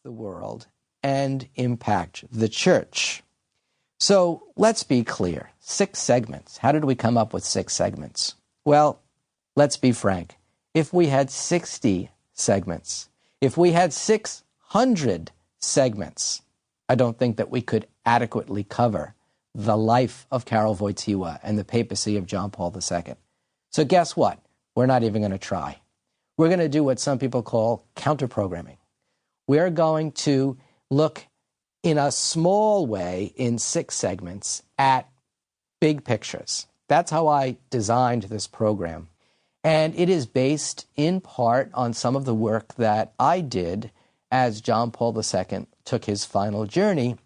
the world and impact the church. So let's be clear. 6 segments. How did we come up with 6 segments? Well, let's be frank. If we had 60 segments, if we had 600 segments, I don't think that we could adequately cover the life of Karol Wojtyła and the papacy of John Paul II. So guess what? We're not even going to try. We're going to do what some people call counter-programming. We're going to look in a small way in 6 segments at big pictures. That's how I designed this program. And it is based in part on some of the work that I did as John Paul II took his final journey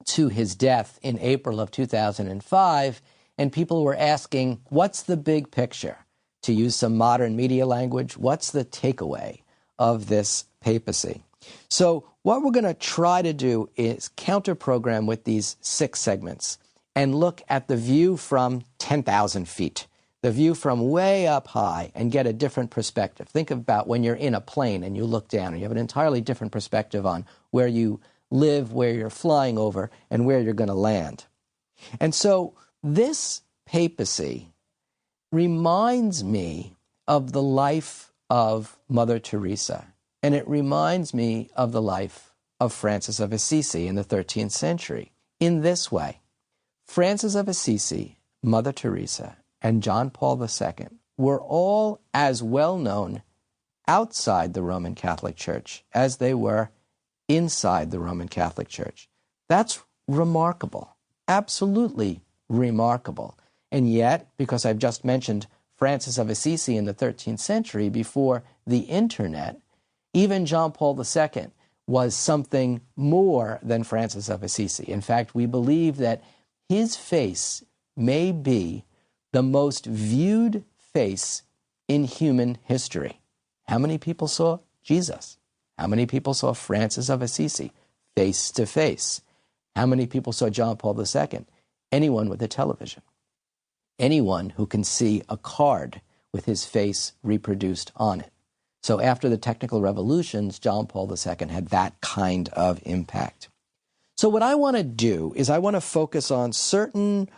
to his death in April of 2005. And people were asking, what's the big picture? To use some modern media language, what's the takeaway of this papacy? So what we're going to try to do is counter-program with these 6 segments and look at the view from 10,000 feet, the view from way up high, and get a different perspective. Think about when you're in a plane and you look down and you have an entirely different perspective on where you live, where you're flying over, and where you're going to land. And so this papacy reminds me of the life of Mother Teresa, and it reminds me of the life of Francis of Assisi in the 13th century in this way. Francis of Assisi, Mother Teresa, and John Paul II were all as well known outside the Roman Catholic Church as they were inside the Roman Catholic Church. That's remarkable, absolutely remarkable. And yet, because I've just mentioned Francis of Assisi in the 13th century before the internet, even John Paul II was something more than Francis of Assisi. In fact, we believe that his face may be the most viewed face in human history. How many people saw Jesus? How many people saw Francis of Assisi face to face? How many people saw John Paul II? Anyone with a television. Anyone who can see a card with his face reproduced on it. So after the technical revolutions, John Paul II had that kind of impact. So what I want to do is I want to focus on certain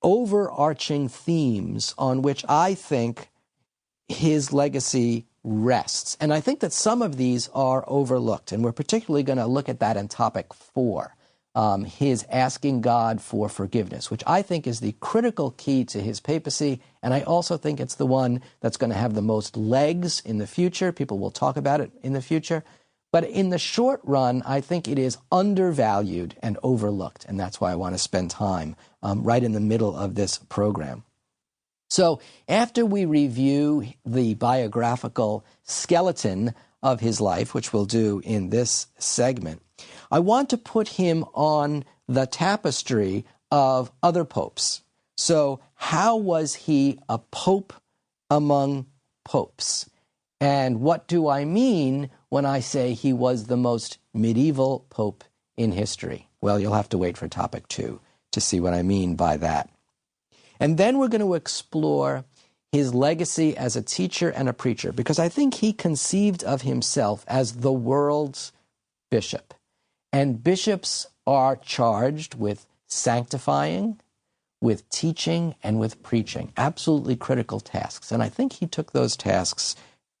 overarching themes on which I think his legacy rests. And I think that some of these are overlooked, and we're particularly going to look at that in topic 4. His asking God for forgiveness, which I think is the critical key to his papacy, and I also think it's the one that's going to have the most legs in the future. People will talk about it in the future. But in the short run, I think it is undervalued and overlooked, and that's why I want to spend time right in the middle of this program. So after we review the biographical skeleton of his life, which we'll do in this segment, I want to put him on the tapestry of other popes. So how was he a pope among popes? And what do I mean when I say he was the most medieval pope in history? Well, you'll have to wait for topic 2 to see what I mean by that. And then we're going to explore his legacy as a teacher and a preacher, because I think he conceived of himself as the world's bishop. And bishops are charged with sanctifying, with teaching, and with preaching. Absolutely critical tasks. And I think he took those tasks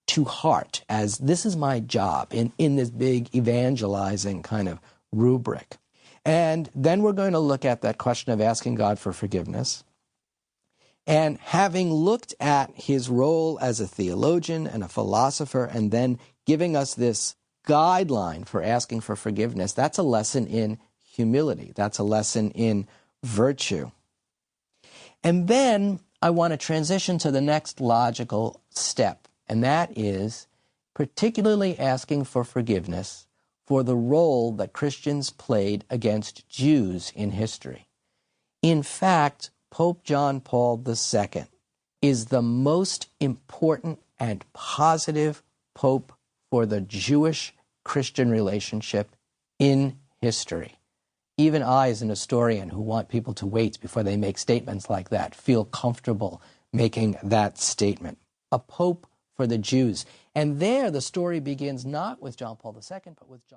to heart as this is my job in this big evangelizing kind of rubric. And then we're going to look at that question of asking God for forgiveness. And having looked at his role as a theologian and a philosopher, and then giving us this guideline for asking for forgiveness, that's a lesson in humility. That's a lesson in virtue. And then I want to transition to the next logical step, and that is particularly asking for forgiveness for the role that Christians played against Jews in history. In fact, Pope John Paul II is the most important and positive pope for the Jewish-Christian relationship in history. Even I, as an historian who want people to wait before they make statements like that, feel comfortable making that statement. A pope for the Jews. And there the story begins not with John Paul II, but with John